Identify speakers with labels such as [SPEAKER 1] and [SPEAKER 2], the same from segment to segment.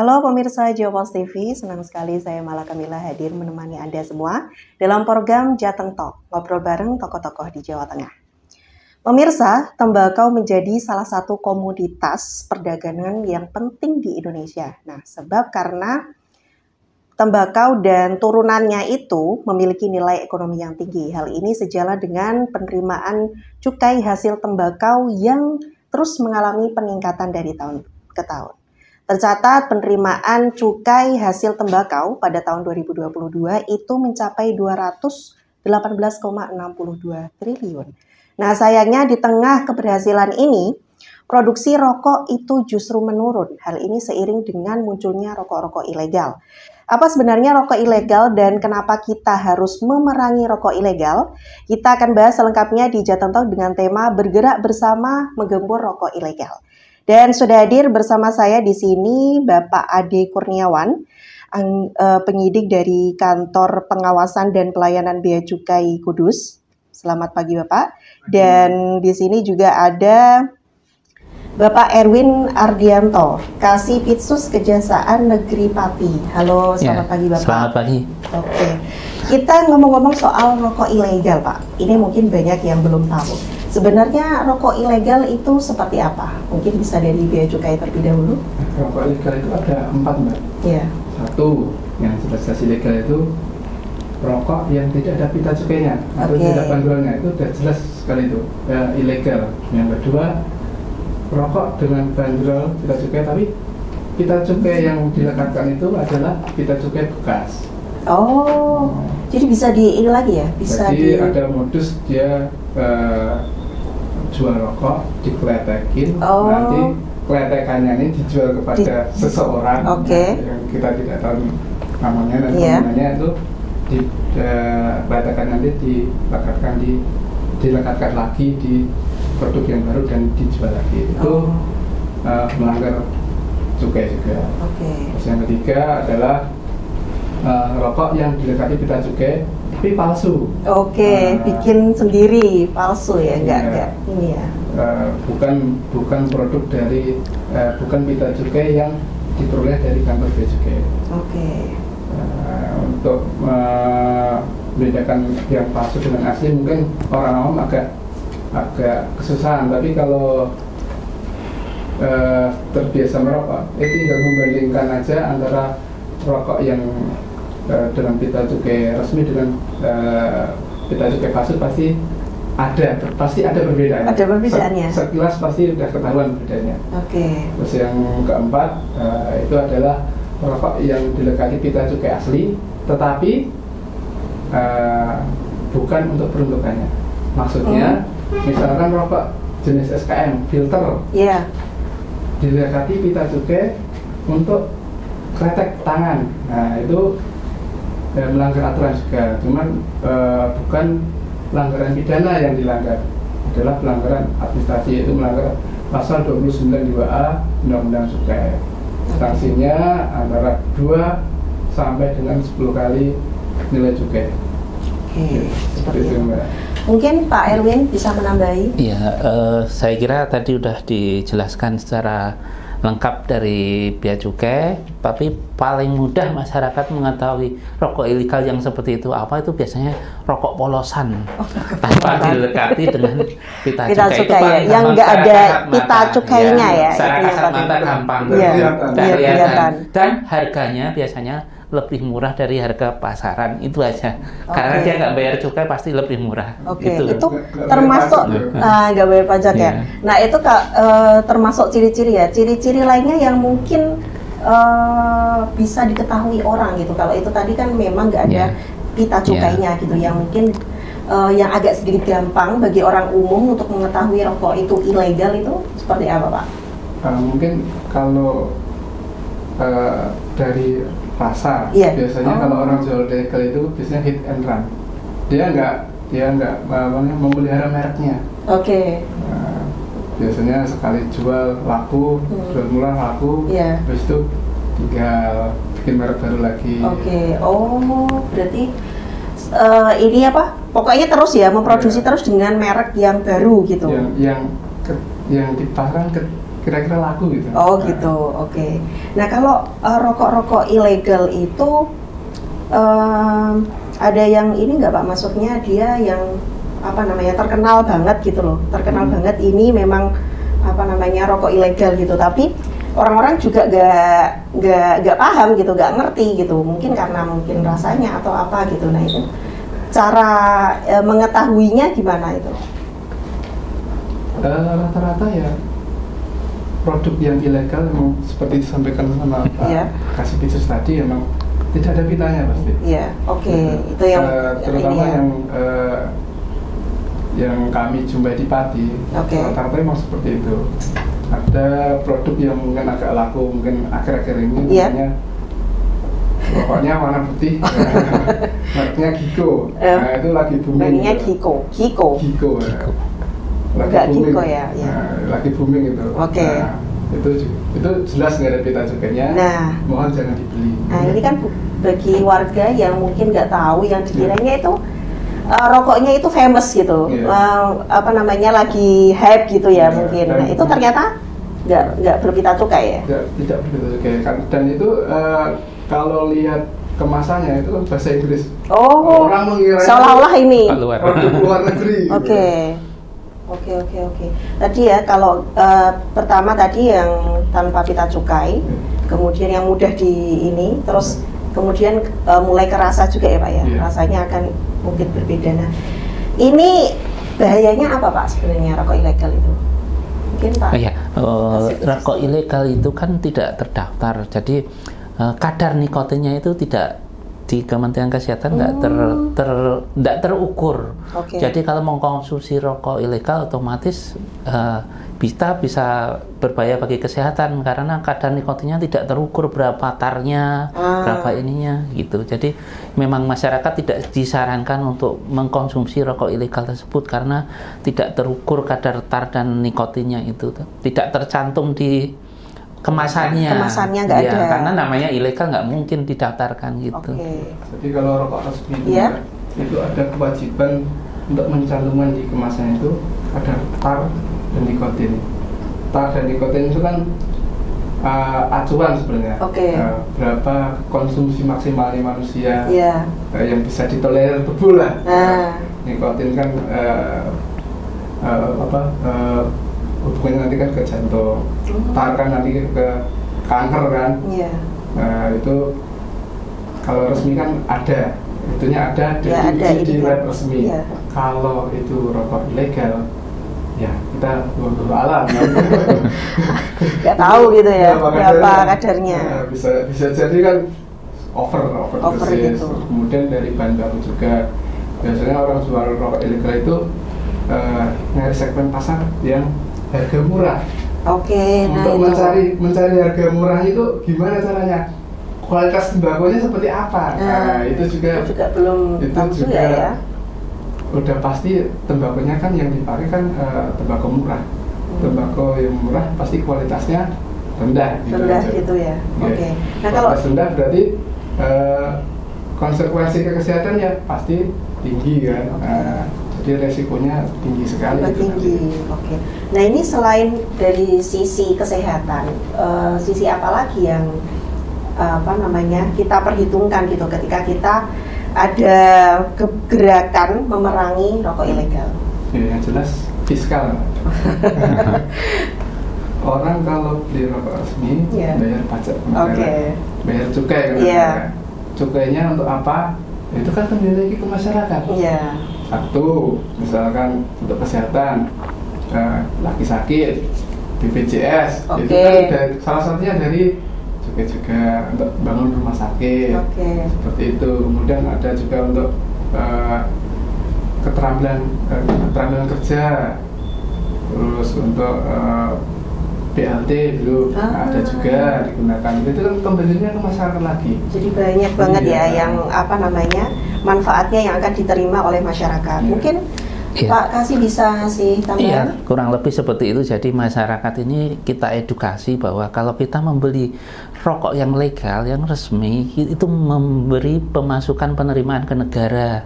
[SPEAKER 1] Halo pemirsa Jawa Post TV, senang sekali saya Mala Kamila hadir menemani Anda semua dalam program Jateng Talk, ngobrol bareng tokoh-tokoh di Jawa Tengah. Pemirsa, tembakau menjadi salah satu komoditas perdagangan yang penting di Indonesia. Nah, sebab karena tembakau dan turunannya itu memiliki nilai ekonomi yang tinggi. Hal ini sejalan dengan penerimaan cukai hasil tembakau yang terus mengalami peningkatan dari tahun ke tahun. Tercatat penerimaan cukai hasil tembakau pada tahun 2022 itu mencapai 218,62 triliun. Nah, sayangnya di tengah keberhasilan ini, produksi rokok itu justru menurun. Hal ini seiring dengan munculnya rokok-rokok ilegal. Apa sebenarnya rokok ilegal dan kenapa kita harus memerangi rokok ilegal? Kita akan bahas selengkapnya di Jateng Talk dengan tema bergerak bersama menggempur rokok ilegal. Dan sudah hadir bersama saya di sini Bapak Ade Kurniawan, penyidik dari Kantor Pengawasan dan Pelayanan Bea Cukai Kudus. Selamat pagi Bapak. Dan di sini juga ada Bapak Erwin Ardianto, Kasipitsus Kejaksaan Negeri Pati. Halo, selamat pagi Bapak.
[SPEAKER 2] Selamat pagi.
[SPEAKER 1] Oke, kita ngomong-ngomong soal rokok ilegal Pak. Ini mungkin banyak yang belum tahu. Sebenarnya rokok ilegal itu seperti apa? Mungkin bisa dari Bea Cukai terlebih dahulu.
[SPEAKER 3] Rokok ilegal itu ada 4 Mbak.
[SPEAKER 1] Iya.
[SPEAKER 3] Satu, yang jelas ilegal itu rokok yang tidak ada pita cukainya atau tidak ada panduannya, itu sudah jelas sekali itu ilegal. Yang kedua, rokok dengan bandrol pita cukai tapi pita cukai yang dilekatkan itu adalah pita cukai bekas.
[SPEAKER 1] Jadi bisa di ini lagi ya? Bisa
[SPEAKER 3] jadi ada modus dia jual rokok dikletekin, nanti kletekannya ini dijual kepada seseorang yang kita tidak tahu namanya dan penggunanya itu kletekan nanti dilekatkan lagi di produk yang baru dan dijual lagi. Itu melanggar cukai juga. Terus yang ketiga adalah rokok yang dilekati pita cukai tapi palsu.
[SPEAKER 1] Bikin sendiri palsu ya, enggak ini ya.
[SPEAKER 3] Bukan produk dari bukan pita cukai yang diperoleh dari kantor bea cukai. Untuk membedakan yang palsu dengan asli mungkin orang awam agak kesusahan, tapi kalau terbiasa merokok, itu tinggal membandingkan aja antara rokok yang dengan pita cukai resmi dengan pita cukai palsu pasti ada perbedaannya.
[SPEAKER 1] Ada perbedaannya.
[SPEAKER 3] Sekilas pasti sudah ketahuan bedanya. Terus yang keempat itu adalah rokok yang dilekati pita cukai asli, tetapi bukan untuk peruntukannya. Maksudnya, misalkan rokok jenis SKM filter, dilekati pita cukai untuk kletek tangan. Nah itu melanggar aturan juga, cuman bukan pelanggaran pidana yang dilanggar, adalah pelanggaran administrasi, yaitu melanggar pasal 29 2A Undang-Undang Cukai. Sanksinya antara 2 sampai dengan 10 kali nilai cukai.
[SPEAKER 1] Seperti itu Mbak. Mungkin Pak Erwin bisa menambahi?
[SPEAKER 2] Iya, saya kira tadi sudah dijelaskan secara lengkap dari Bea Cukai, tapi paling mudah masyarakat mengetahui rokok ilegal yang seperti itu apa, itu biasanya rokok polosan tanpa dilekati dengan pita cukai. Itu paling
[SPEAKER 1] yang nggak ada pita cukainya ya.
[SPEAKER 2] Secara kasat mata gampang kelihatan. Dan harganya biasanya lebih murah dari harga pasaran, itu aja. Karena dia nggak bayar cukai pasti lebih murah.
[SPEAKER 1] Itu termasuk nggak bayar pajak ya. Nah itu termasuk ciri-ciri ya. Ciri-ciri lainnya yang mungkin bisa diketahui orang gitu. Kalau itu tadi kan memang nggak ada pita cukainya gitu. Yang mungkin yang agak sedikit gampang bagi orang umum untuk mengetahui rokok itu ilegal itu seperti apa Pak?
[SPEAKER 3] Mungkin kalau dari pasar, biasanya kalau orang jual ilegal itu biasanya hit and run. Dia nggak memelihara mereknya. Biasanya sekali jual laku, jual murah laku, habis itu tinggal bikin merek baru lagi.
[SPEAKER 1] Berarti ini apa? Pokoknya terus ya memproduksi terus dengan merek yang baru gitu.
[SPEAKER 3] Yang di pasaran kira-kira laku gitu.
[SPEAKER 1] Oh gitu, oke. Nah kalau rokok-rokok ilegal itu ada yang ini nggak Pak? Maksudnya dia yang apa namanya terkenal banget gitu loh, terkenal banget ini memang apa namanya rokok ilegal gitu, tapi orang-orang juga nggak paham gitu, nggak ngerti gitu, mungkin karena mungkin rasanya atau apa gitu. Nah itu cara mengetahuinya gimana itu?
[SPEAKER 3] Rata-rata ya produk yang ilegal memang seperti disampaikan sama Pak Kasipitus tadi, memang tidak ada pitanya pasti.
[SPEAKER 1] Iya, oke. Itu yang
[SPEAKER 3] terutama yang kami jumpai di Pati, rata-rata memang seperti itu. Ada produk yang mungkin agak laku, mungkin akhir-akhir ini namanya pokoknya warna putih, mereknya Giko. Nah itu lagi booming.
[SPEAKER 1] Namanya Giko.
[SPEAKER 3] Lagi booming.
[SPEAKER 1] Giko ya.
[SPEAKER 3] Lagi booming itu.
[SPEAKER 1] Oke.
[SPEAKER 3] Nah, itu jelas nggak ada pita cukainya.
[SPEAKER 1] Nah,
[SPEAKER 3] mohon jangan dibeli.
[SPEAKER 1] Nah ini kan bagi warga yang mungkin nggak tahu, yang dikiranya itu rokoknya itu famous gitu, apa namanya lagi hype gitu ya mungkin. Nah itu ternyata nggak berpita cukai ya?
[SPEAKER 3] Tidak berpita cukai kan. Dan itu kalau lihat kemasannya itu kan bahasa Inggris.
[SPEAKER 1] Oh, orang mengira seolah-olah ini
[SPEAKER 3] produk luar negeri.
[SPEAKER 1] Oke. Tadi ya kalau pertama tadi yang tanpa pita cukai, kemudian yang mudah di ini, terus kemudian mulai kerasa juga ya Pak ya, rasanya akan mungkin berbeda. Nah, ini bahayanya apa Pak sebenarnya rokok ilegal itu? Mungkin Pak?
[SPEAKER 2] Rokok ilegal itu kan tidak terdaftar, jadi kadar nikotinnya itu tidak di Kementerian Kesehatan nggak terukur. Jadi kalau mengkonsumsi rokok ilegal otomatis bisa berbahaya bagi kesehatan karena kadar nikotinnya tidak terukur, berapa tarnya, berapa ininya gitu. Jadi memang masyarakat tidak disarankan untuk mengkonsumsi rokok ilegal tersebut karena tidak terukur kadar tar dan nikotinnya itu, tidak tercantum di kemasannya nggak ada, karena namanya ilegal nggak mungkin didaftarkan gitu.
[SPEAKER 3] Jadi kalau rokok resmi itu ada kewajiban untuk mencantumkan di kemasannya itu ada tar dan nikotin. Tar dan nikotin itu kan acuan sebenarnya, berapa konsumsi maksimal manusia yang bisa ditolerir tubuh lah. Nikotin kan hubungannya nanti kan ke jantung, tar kan nanti ke kanker kan. Itu kalau resmi kan ada, itunya ada di lab resmi. Kalau itu rokok ilegal, ya kita wallahu alam.
[SPEAKER 1] Nggak tahu gitu ya berapa kadarnya.
[SPEAKER 3] Bisa jadi kan over dosis.
[SPEAKER 1] Gitu.
[SPEAKER 3] Kemudian dari bahan baku juga, biasanya orang jual rokok ilegal itu nyari segmen pasar yang harga murah. Untuk mencari harga murah itu gimana caranya? Kualitas tembakonya seperti apa? Itu juga belum itu juga ya. Udah pasti tembakonya kan yang dipakai kan tembakau murah. Tembakau yang murah pasti kualitasnya rendah
[SPEAKER 1] gitu ya. Nah kalau
[SPEAKER 3] rendah berarti konsekuensi kesehatannya pasti tinggi kan. Jadi resikonya tinggi sekali.
[SPEAKER 1] Nah ini selain dari sisi kesehatan, sisi apa lagi yang kita perhitungkan gitu ketika kita ada gerakan memerangi rokok ilegal?
[SPEAKER 3] Yang jelas fiskal. Orang kalau beli rokok resmi bayar pajak, bayar cukai kan. Cukainya untuk apa? Itu kan kembali lagi ke masyarakat. Satu, misalkan untuk kesehatan, laki sakit, BPJS, itu kan salah satunya dari juga untuk bangun rumah sakit, seperti itu. Kemudian ada juga untuk keterampilan kerja, terus untuk BLT dulu ada juga digunakan. Itu kan kembalinya ke masyarakat lagi.
[SPEAKER 1] Jadi banyak banget yang manfaatnya yang akan diterima oleh masyarakat. Mungkin Pak Kasih bisa sih tambahan?
[SPEAKER 2] Kurang lebih seperti itu. Jadi masyarakat ini kita edukasi bahwa kalau kita membeli rokok yang legal, yang resmi itu memberi pemasukan penerimaan ke negara.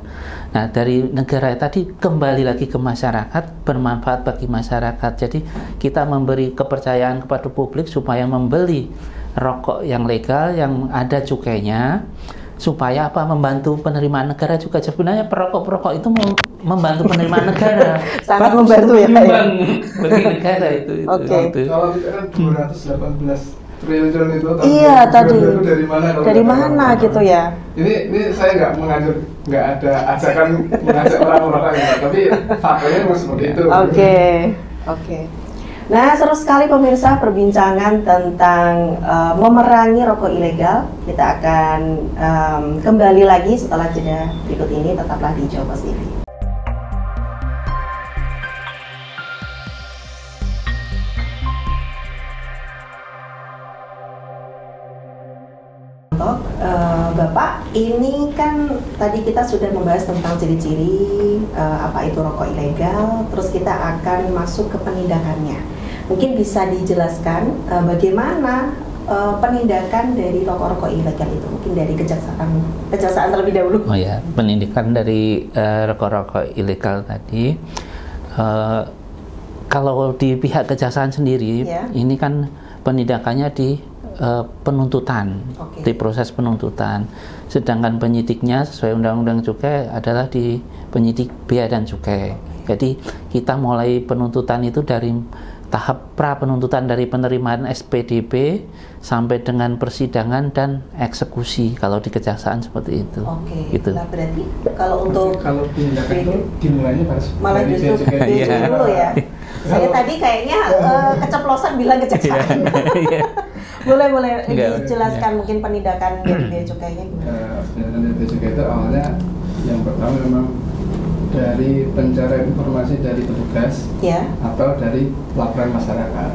[SPEAKER 2] Nah, dari negara tadi kembali lagi ke masyarakat, bermanfaat bagi masyarakat. Jadi kita memberi kepercayaan kepada publik supaya membeli rokok yang legal, yang ada cukainya, supaya apa? Membantu penerimaan negara juga. Sebenarnya perokok-perokok itu membantu penerimaan negara.
[SPEAKER 1] Sangat membantu ya, Pak ya.
[SPEAKER 2] Bagi negara itu.
[SPEAKER 1] Oke.
[SPEAKER 3] Kalau kita kan 218 triliun itu,
[SPEAKER 1] iya tadi
[SPEAKER 3] dari mana?
[SPEAKER 1] Dari mana gitu ya?
[SPEAKER 3] Ini saya nggak ada ajakan mengajak orang merokok gitu, tapi faktanya memang seperti itu.
[SPEAKER 1] Oke. Nah, seru sekali pemirsa perbincangan tentang memerangi rokok ilegal. Kita akan kembali lagi setelah jeda berikut ini. Tetaplah di Jawa Post TV. Bapak, ini kan tadi kita sudah membahas tentang ciri-ciri apa itu rokok ilegal, terus kita akan masuk ke penindakannya. Mungkin bisa dijelaskan bagaimana penindakan dari rokok-rokok ilegal itu, mungkin dari kejaksaan terlebih dahulu.
[SPEAKER 2] Oh ya, penindakan dari rokok-rokok ilegal tadi, kalau di pihak kejaksaan sendiri, ini kan penindakannya di penuntutan, di proses penuntutan. Sedangkan penyidiknya sesuai Undang-Undang Cukai adalah di penyidik bea dan cukai. Jadi kita mulai penuntutan itu dari tahap pra penuntutan, dari penerimaan SPDP sampai dengan persidangan dan eksekusi kalau di kejaksaan seperti itu. Gitu.
[SPEAKER 1] Nah, berarti kalau untuk
[SPEAKER 3] tindakan itu dimulainya
[SPEAKER 1] malah justru dulu ya. Saya tadi kayaknya keceplosan bilang kejaksaan. Boleh dijelaskan mungkin penindakan dari bea cukainya gimana?
[SPEAKER 3] Penindakan dari bea cukai itu awalnya yang pertama memang dari pencarian informasi dari petugas atau dari laporan masyarakat.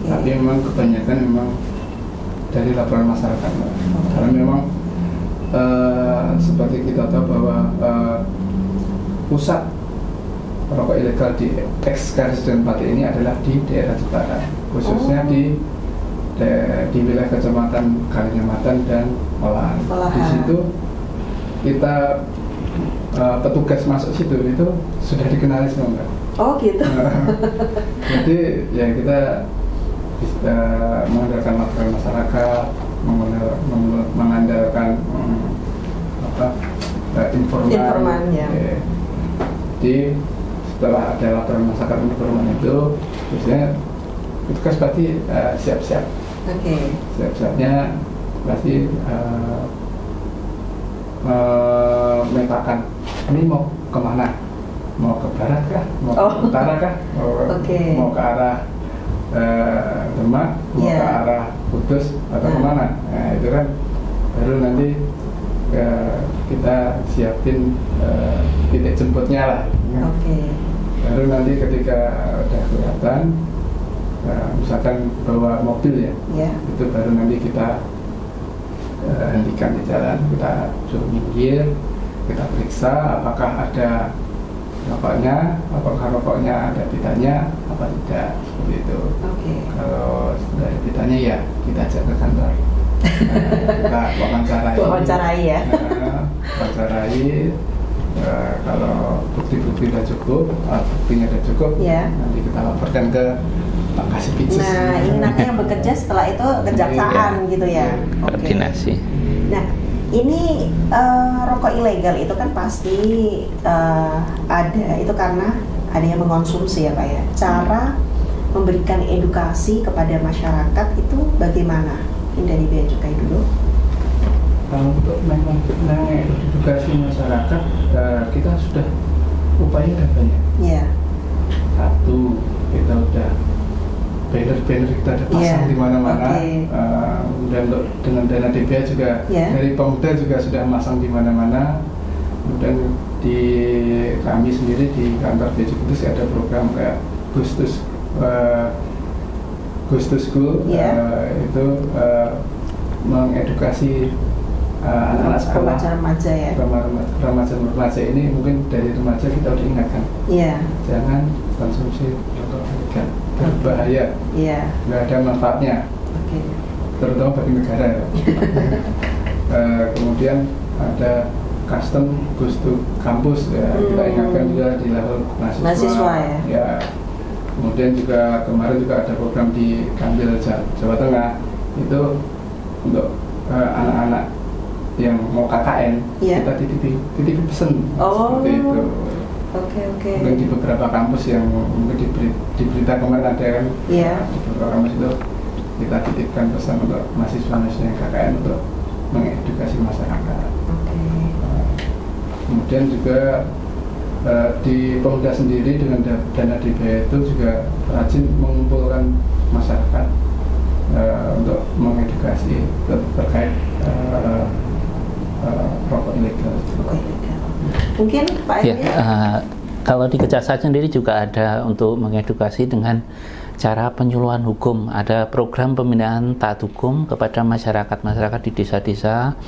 [SPEAKER 3] Tapi memang kebanyakan memang dari laporan masyarakat, karena memang seperti kita tahu bahwa pusat rokok ilegal di ex-Kabupaten Pati ini adalah di daerah Jepara, khususnya di wilayah Kecamatan Kalinyamatan dan Olahan. Di situ kita petugas masuk situ itu sudah dikenali semua, Mbak.
[SPEAKER 1] Oh gitu.
[SPEAKER 3] Jadi ya kita bisa mengandalkan laporan masyarakat, mengandalkan informan. Jadi setelah ada laporan masyarakat informan itu, biasanya petugas pasti siap-siap. Siap-siapnya pasti memetakan ini mau kemana, mau ke barat kah, mau ke utara kah, mau ke arah Demak, mau ke arah Kudus atau kemana. Nah itu kan baru nanti kita siapin titik jemputnya lah. Baru nanti ketika udah kelihatan, misalkan bawa mobil itu baru nanti kita hentikan di jalan, kita suruh minggir, kita periksa apakah ada rokoknya, apakah rokoknya ada pitanya apa tidak, seperti itu. Kalau sudah ada pitanya ya kita ajak ke kantor, kita wawancarai ya. Wawancarai, kalau bukti-bukti sudah cukup, buktinya sudah cukup, nanti kita laporkan ke Pak Kasipitsus.
[SPEAKER 1] Nah, ini nanti yang bekerja setelah itu kejaksaan gitu ya.
[SPEAKER 2] Koordinasi.
[SPEAKER 1] Nah, ini rokok ilegal itu kan pasti ada, itu karena ada yang mengkonsumsi ya Pak ya. Cara memberikan edukasi kepada masyarakat itu bagaimana? Ini dari bea cukai dulu.
[SPEAKER 3] Kalau untuk mengedukasi masyarakat, kita sudah upayakan banyak. Satu, kita udah banner-banner kita ada pasang di mana-mana. Kemudian dengan dana DBA juga dari Pemuda juga sudah masang di mana-mana. Kemudian di kami sendiri di kantor bea cukai itu ada program kayak Goes to School, itu mengedukasi anak-anak sekolah, remaja ini. Mungkin dari remaja kita udah ingatkan, jangan konsumsi rokok ilegal, berbahaya, nggak ada manfaatnya. terutama bagi negara ya. Kemudian ada custom goes to kampus ya, kita ingatkan juga di level mahasiswa ya. Kemudian juga kemarin juga ada program di Kanwil Jawa Tengah itu untuk anak-anak yang mau KKN, kita titip pesen seperti itu.
[SPEAKER 1] Oke.
[SPEAKER 3] Mungkin di beberapa kampus yang mungkin di berita kemarin ada kan, di beberapa kampus itu kita titipkan pesan untuk mahasiswa-mahasiswa yang KKN untuk mengedukasi masyarakat. Kemudian juga di Pemuda sendiri dengan dana DBH itu juga rajin mengumpulkan masyarakat untuk mengedukasi terkait rokok ilegal.
[SPEAKER 1] Mungkin Pak Emil?
[SPEAKER 2] Kalau di Kejaksaan sendiri juga ada untuk mengedukasi dengan cara penyuluhan hukum. Ada program pembinaan taat hukum kepada masyarakat di desa-desa.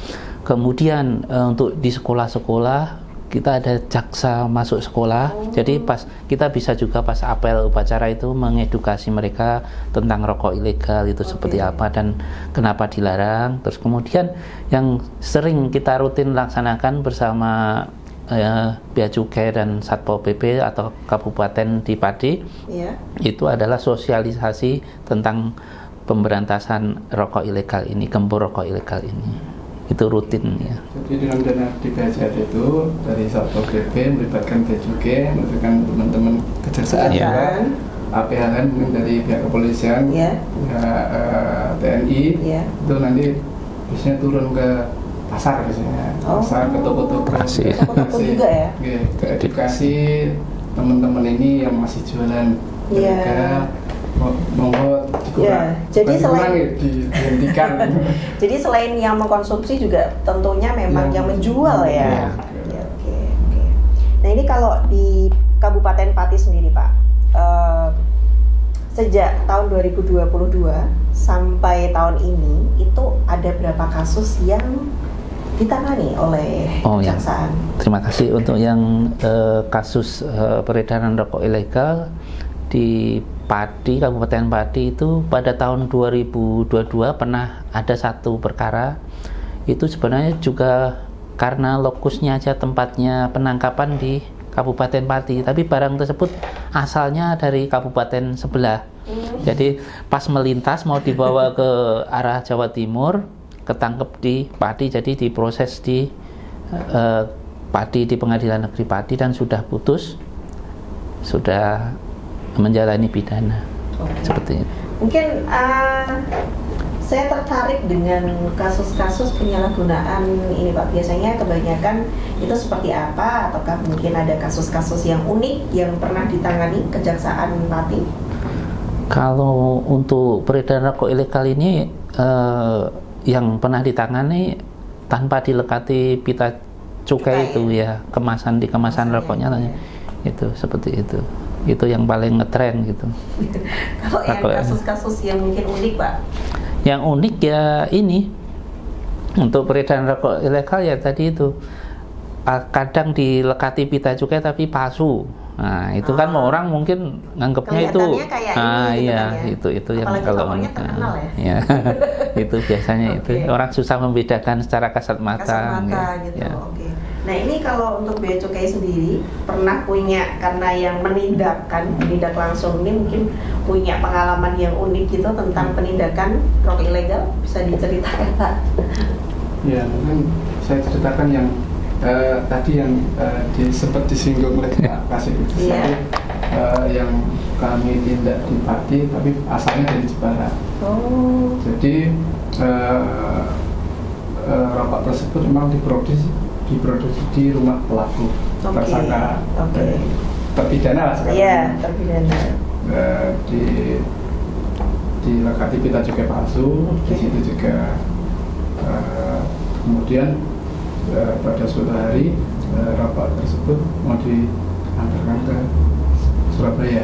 [SPEAKER 2] Kemudian untuk di sekolah-sekolah kita ada jaksa masuk sekolah. Jadi kita bisa juga pas apel upacara itu mengedukasi mereka tentang rokok ilegal itu seperti apa dan kenapa dilarang. Terus kemudian yang sering kita rutin laksanakan bersama Bea Cukai dan Satpol PP atau Kabupaten di Pati, itu adalah sosialisasi tentang pemberantasan rokok ilegal ini, gembur rokok ilegal ini. Itu rutin ya.
[SPEAKER 3] Jadi dengan dana DBHJT itu dari Satpol PP melibatkan Bea Cukai, melibatkan teman-teman kejaksaan juga, APHN mungkin dari pihak kepolisian, TNI, itu nanti biasanya turun ke pasar biasanya, pasar ke toko-toko
[SPEAKER 1] juga ya.
[SPEAKER 3] Ke edukasi teman-teman ini yang masih jualan ilegal. Monggo
[SPEAKER 1] jadi selain
[SPEAKER 3] dihentikan.
[SPEAKER 1] Jadi selain yang mengkonsumsi juga tentunya memang yang menjual ya. Oke. Nah ini kalau di Kabupaten Pati sendiri Pak, sejak tahun 2022 sampai tahun ini itu ada berapa kasus yang ditangani oleh kejaksaan?
[SPEAKER 2] Terima kasih untuk yang kasus peredaran rokok ilegal di Pati, Kabupaten Pati itu pada tahun 2022 pernah ada satu perkara. Itu sebenarnya juga karena lokusnya aja tempatnya penangkapan di Kabupaten Pati, tapi barang tersebut asalnya dari kabupaten sebelah. Jadi pas melintas mau dibawa ke arah Jawa Timur, ketangkep di Pati, jadi diproses di Pati, di Pengadilan Negeri Pati dan sudah putus, sudah menjalani pidana. Seperti itu.
[SPEAKER 1] Mungkin saya tertarik dengan kasus-kasus penyalahgunaan ini Pak. Biasanya kebanyakan itu seperti apa? Ataukah mungkin ada kasus-kasus yang unik yang pernah ditangani Kejaksaan Pati?
[SPEAKER 2] Kalau untuk peredaran rokok ilegal ini yang pernah ditangani tanpa dilekati pita cukai itu ya, kemasan rokoknya itu seperti itu. Itu yang paling ngetren gitu.
[SPEAKER 1] Kalau yang kasus-kasus yang mungkin unik Pak?
[SPEAKER 2] Yang unik ya ini untuk peredaran rokok ilegal ya tadi itu kadang dilekati pita cukai tapi palsu. Nah itu kan orang mungkin nganggapnya itu itu yang kalau ya itu biasanya itu orang susah membedakan secara kasat mata
[SPEAKER 1] gitu. Nah ini kalau untuk Bea Cukai sendiri pernah punya, karena yang menindak langsung ini mungkin punya pengalaman yang unik gitu tentang penindakan rokok ilegal, bisa diceritakan Pak?
[SPEAKER 3] Ya mungkin saya ceritakan yang tadi yang sempat disinggung oleh Pak Kasih itu yang kami tindak di Pati tapi asalnya dari Jepara. Jadi rokok tersebut memang diproduksi di rumah pelaku tersangka terpidana lah sekarang.
[SPEAKER 1] Iya, terpidana.
[SPEAKER 3] Dilekati pita cukai palsu, di situ juga kemudian pada suatu hari rokok tersebut mau diantarkan ke Surabaya.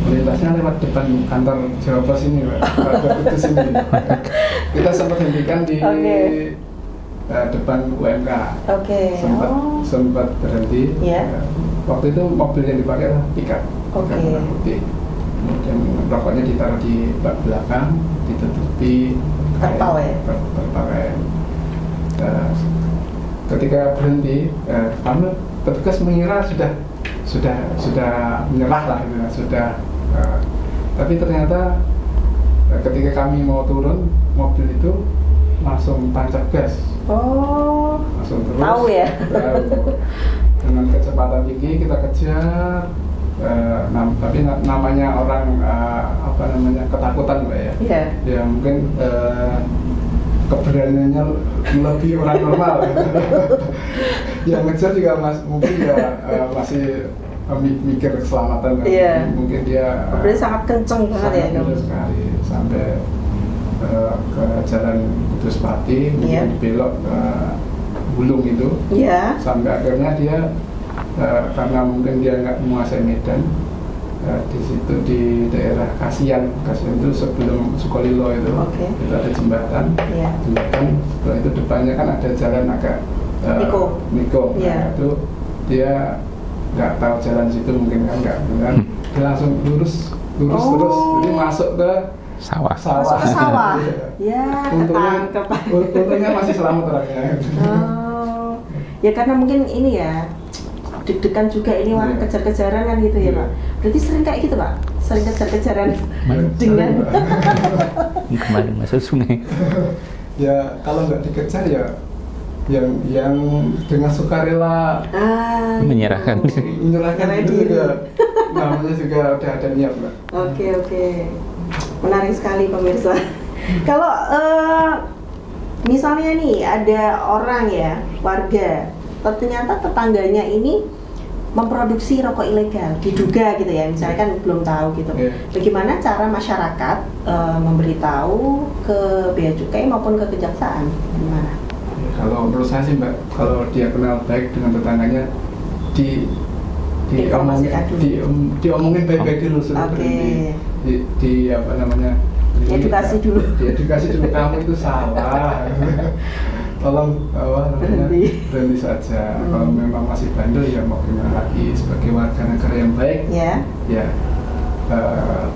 [SPEAKER 3] Melintasnya lewat depan kantor Jawa Pos ini, Pak. Kita sempat hentikan di depan UMK. Sempat berhenti. Waktu itu mobil yang dipakai adalah pickup warna putih. kemudian rokoknya ditaruh di bak belakang, ditutupi
[SPEAKER 1] terpal ya,
[SPEAKER 3] terpakai. Ketika berhenti, kami petugas mengira sudah menyerah lah, gitu, sudah. Tapi ternyata ketika kami mau turun, mobil itu langsung tancap gas.
[SPEAKER 1] Oh,
[SPEAKER 3] langsung terus.
[SPEAKER 1] Tahu ya.
[SPEAKER 3] Dengan kecepatan tinggi kita kejar. Tapi namanya orang ketakutan Mbak ya.
[SPEAKER 1] Yeah.
[SPEAKER 3] Ya mungkin keberaniannya lebih orang normal. Yang ngejar juga mungkin ya masih mikir keselamatan.
[SPEAKER 1] Yeah.
[SPEAKER 3] Mungkin dia
[SPEAKER 1] sangat kenceng banget ya.
[SPEAKER 3] Sangat sekali sampai ke jalan Kuduspati, kemudian belok ke Bulung itu.
[SPEAKER 1] Yeah.
[SPEAKER 3] Sampai akhirnya dia karena mungkin dia nggak menguasai medan, di situ di daerah Kasian itu sebelum Sukolilo itu, itu ada jembatan, jembatan. Setelah itu depannya kan ada jalan agak Niko. Nah, itu dia nggak tahu jalan situ mungkin kan nggak, dia langsung lurus terus, jadi masuk ke
[SPEAKER 2] sawah.
[SPEAKER 1] Masuk ke sawah. Ya,
[SPEAKER 3] untungnya masih selamat orangnya.
[SPEAKER 1] Oh, ya karena mungkin ini ya. Deg-degan juga ini wah kejar-kejaran kan gitu ya Pak. Berarti sering kayak gitu Pak? Sering kejar-kejaran dengan
[SPEAKER 2] kemarin masuk sungai.
[SPEAKER 3] Ya kalau nggak dikejar ya yang dengan sukarela
[SPEAKER 2] menyerahkan
[SPEAKER 3] itu juga namanya juga udah ada niat Mbak.
[SPEAKER 1] Oke. Menarik sekali pemirsa. Kalau misalnya nih ada orang ya, warga, ternyata tetangganya ini memproduksi rokok ilegal, diduga gitu ya, misalnya kan belum tahu gitu. Bagaimana cara masyarakat memberitahu ke Bea Cukai maupun ke Kejaksaan? Gimana?
[SPEAKER 3] Ya, kalau menurut saya sih Mbak, kalau dia kenal baik dengan tetangganya, diomongin baik-baik dulu sebelum di apa namanya?
[SPEAKER 1] Edukasi dulu.
[SPEAKER 3] Diedukasi dulu, kamu itu salah. Tolong berhenti saja. Kalau memang masih bandel ya mau gimana lagi, sebagai warga negara yang baik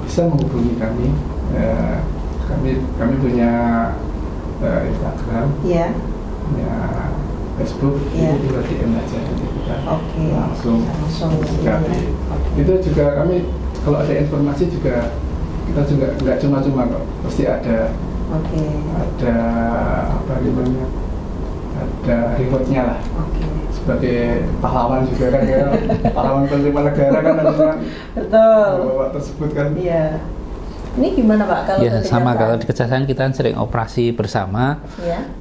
[SPEAKER 3] bisa menghubungi kami. Kami punya Instagram, punya Facebook, itu juga DM aja nanti kita langsung sikapi. Itu juga kami kalau ada informasi juga kita juga nggak cuma-cuma kok, pasti ada apa namanya, ada rewardnya lah. Sebagai pahlawan juga kan ya, pahlawan penerima negara kan harusnya bapak tersebut kan.
[SPEAKER 1] Iya. Ini gimana Pak kalau
[SPEAKER 2] sama kalau di Kejaksaan kita sering operasi bersama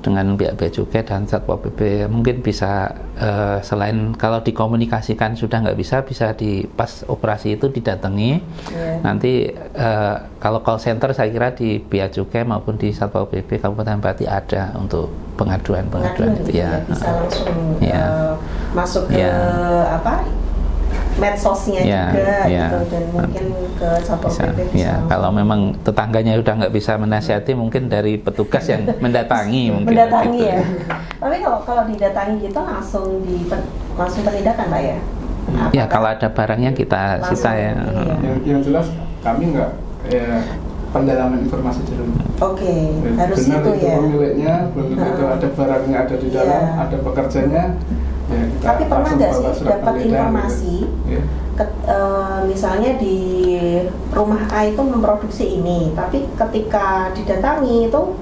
[SPEAKER 2] dengan pihak Bea Cukai dan Satpol PP. Mungkin bisa selain kalau dikomunikasikan sudah nggak bisa di pas operasi itu didatangi. Nanti kalau call center saya kira di Bea Cukai maupun di Satpol PP Kabupaten Pati ada untuk pengaduan itu ya.
[SPEAKER 1] Bisa langsung masuk ke medsosnya juga gitu, dan mungkin ke Satpol PP bisa
[SPEAKER 2] kalau memang tetangganya udah nggak bisa menasihati, mungkin dari petugas yang mendatangi mungkin
[SPEAKER 1] gitu. Ya. Tapi kalau didatangi gitu langsung penindakan Pak ya?
[SPEAKER 2] Ya kalau ada barangnya kita sita ya.
[SPEAKER 3] Yang jelas kami nggak pendalaman informasi dulu.
[SPEAKER 1] Harus
[SPEAKER 3] benar itu
[SPEAKER 1] ya.
[SPEAKER 3] Pemiliknya, belum tentu ada barangnya ada di dalam, ada pekerjanya.
[SPEAKER 1] Tapi pernah nggak sih dapat informasi misalnya di rumah A itu memproduksi ini, tapi ketika didatangi itu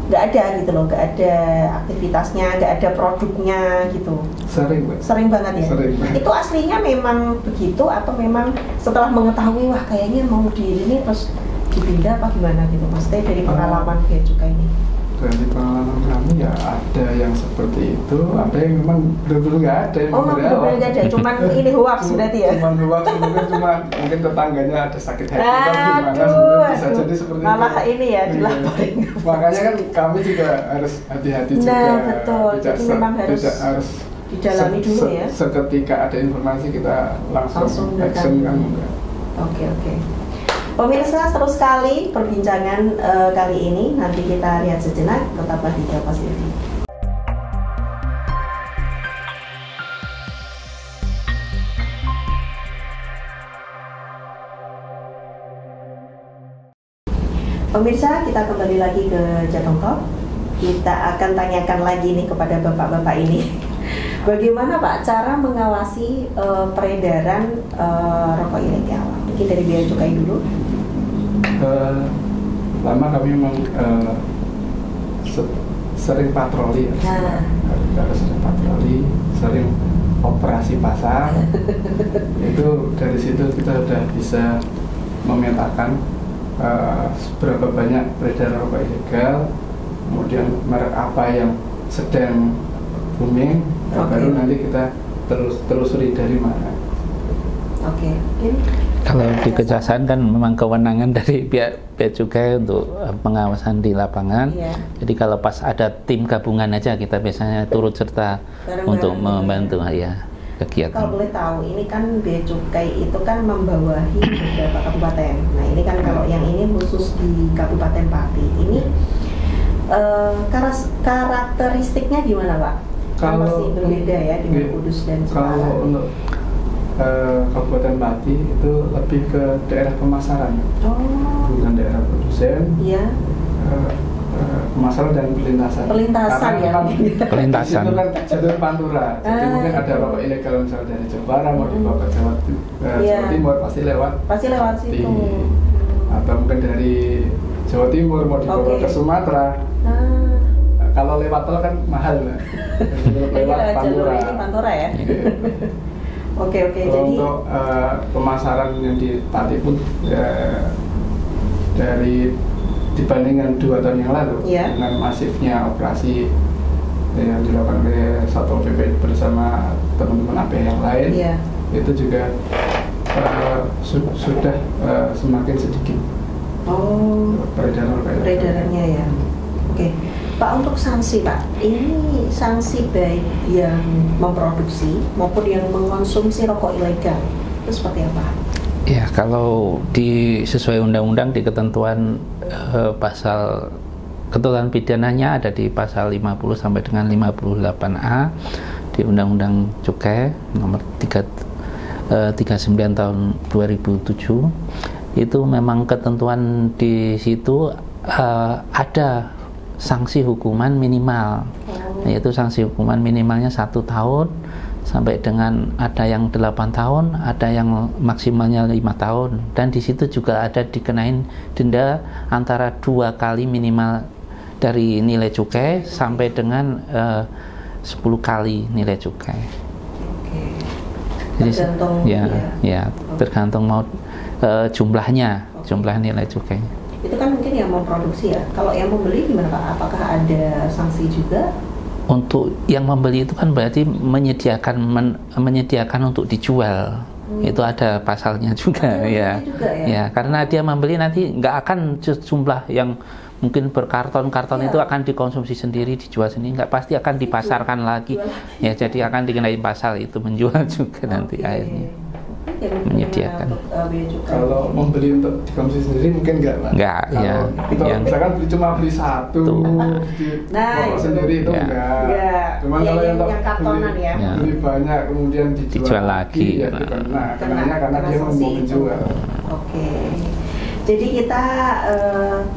[SPEAKER 1] nggak ada gitu loh, nggak ada aktivitasnya, nggak ada produknya gitu. Sering banget ya. Itu aslinya memang begitu atau memang setelah mengetahui wah kayaknya mau di ini terus dipindah apa gimana gitu, maksudnya dari pengalaman Bea Cukai ini?
[SPEAKER 3] Dari pengalaman kami ya ada yang seperti itu, ada yang memang benar-benar nggak ada.
[SPEAKER 1] Benar-benar nggak ada, cuman ini hoax berarti ya?
[SPEAKER 3] Cuman hoax, mungkin tetangganya ada sakit hati gimana, bisa jadi seperti
[SPEAKER 1] malah
[SPEAKER 3] itu.
[SPEAKER 1] Ini ya dilaporin.
[SPEAKER 3] Makanya kan kami juga harus hati-hati juga.
[SPEAKER 1] Betul, jadi memang harus didalami dulu ya.
[SPEAKER 3] Seketika ada informasi kita langsung action kan enggak.
[SPEAKER 1] Oke. Pemirsa, seru sekali perbincangan kali ini. Nanti kita lihat sejenak, tetaplah di Kompas TV. Pemirsa, kita kembali lagi ke Jateng Talk. Kita akan tanyakan lagi nih kepada bapak-bapak ini, bagaimana Pak cara mengawasi peredaran rokok ilegal? Mungkin dari Bea Cukai dulu.
[SPEAKER 3] Lama kami memang sering patroli, sering patroli, sering operasi pasar. Itu dari situ kita sudah bisa memetakan seberapa banyak peredaran rokok ilegal, kemudian merek apa yang sedang booming, baru nanti kita telusuri dari mana.
[SPEAKER 2] Kalau di Kejaksaan kan memang kewenangan dari pihak Bea Cukai untuk pengawasan di lapangan. Jadi kalau pas ada tim gabungan aja kita biasanya turut serta untuk membantu ya kegiatan.
[SPEAKER 1] Kalau boleh tahu, ini kan Bea Cukai itu kan membawahi beberapa kabupaten. Nah ini kan kalau yang ini khusus di Kabupaten Pati. Ini karakteristiknya gimana Pak? Kalau masih berbeda ya dengan Kudus dan Jepara.
[SPEAKER 3] Kalau untuk Kabupaten Pati itu lebih ke daerah pemasaran, bukan daerah produsen. Pemasaran dan pelintasan.
[SPEAKER 1] Pelintasan ya.
[SPEAKER 2] Pelintasan.
[SPEAKER 3] Itu kan jalur pantura. Jadi mungkin ada rokok ilegal misalnya dari Jepara mau dibawa ke Jawa Timur pasti lewat
[SPEAKER 1] situ.
[SPEAKER 3] Atau mungkin dari Jawa Timur mau dibawa ke Sumatera. Kalau lewat tol kan mahal, Mbak. Lewat
[SPEAKER 1] Pantura ya. Oke. Jadi
[SPEAKER 3] untuk pemasaran yang di Pati pun dari dibandingkan 2 tahun yang lalu dengan masifnya operasi yang dilakukan oleh Satpol PP bersama teman-teman APH yang lain, itu juga sudah semakin sedikit
[SPEAKER 1] peredarannya ya. Oke. Pak, untuk sanksi Pak, ini sanksi baik yang memproduksi maupun yang mengkonsumsi rokok ilegal itu seperti apa?
[SPEAKER 2] Ya, kalau sesuai undang-undang di ketentuan ketentuan pidananya ada di pasal 50 sampai dengan 58A di Undang-Undang Cukai nomor 39 tahun 2007. Itu memang ketentuan di situ ada sanksi hukuman minimal, yaitu sanksi hukuman minimalnya 1 tahun sampai dengan ada yang 8 tahun, ada yang maksimalnya 5 tahun, dan di situ juga ada dikenain denda antara 2 kali minimal dari nilai cukai sampai dengan 10 kali nilai cukai. Jadi tergantung mau jumlah nilai cukai.
[SPEAKER 1] Itu kan mungkin yang memproduksi ya. Kalau yang membeli gimana Pak? Apakah ada sanksi juga?
[SPEAKER 2] Untuk yang membeli itu kan berarti menyediakan untuk dijual. Itu ada pasalnya juga ya. Ya, karena dia membeli nanti nggak akan jumlah yang mungkin berkarton-karton itu akan dikonsumsi sendiri, dijual sendiri, nggak pasti akan dipasarkan lagi. Ya, jadi akan dikenai pasal itu menjual juga nanti akhirnya. Menyediakan.
[SPEAKER 3] Kalau membeli untuk dikonsumsi sendiri mungkin enggak,
[SPEAKER 2] ya.
[SPEAKER 3] Misalkan beli satu, sendiri itu enggak. Cuma kalau yang kartonan beli banyak kemudian dijual lagi, karena dia mau menjual.
[SPEAKER 1] Oke. Jadi kita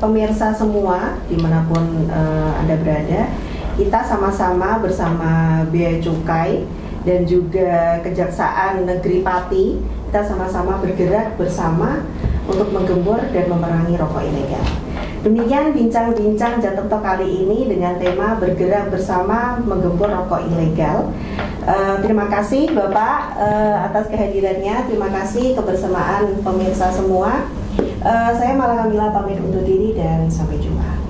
[SPEAKER 1] pemirsa semua dimanapun Anda berada, kita sama-sama bersama Bea Cukai dan juga Kejaksaan Negeri Pati, kita sama-sama bergerak bersama untuk menggembur dan memerangi rokok ilegal. Demikian bincang-bincang Jateng Talk kali ini dengan tema bergerak bersama menggembur rokok ilegal. Terima kasih Bapak atas kehadirannya, terima kasih kebersamaan pemirsa semua. Saya Mala Kamila pamit undur diri dan sampai jumpa.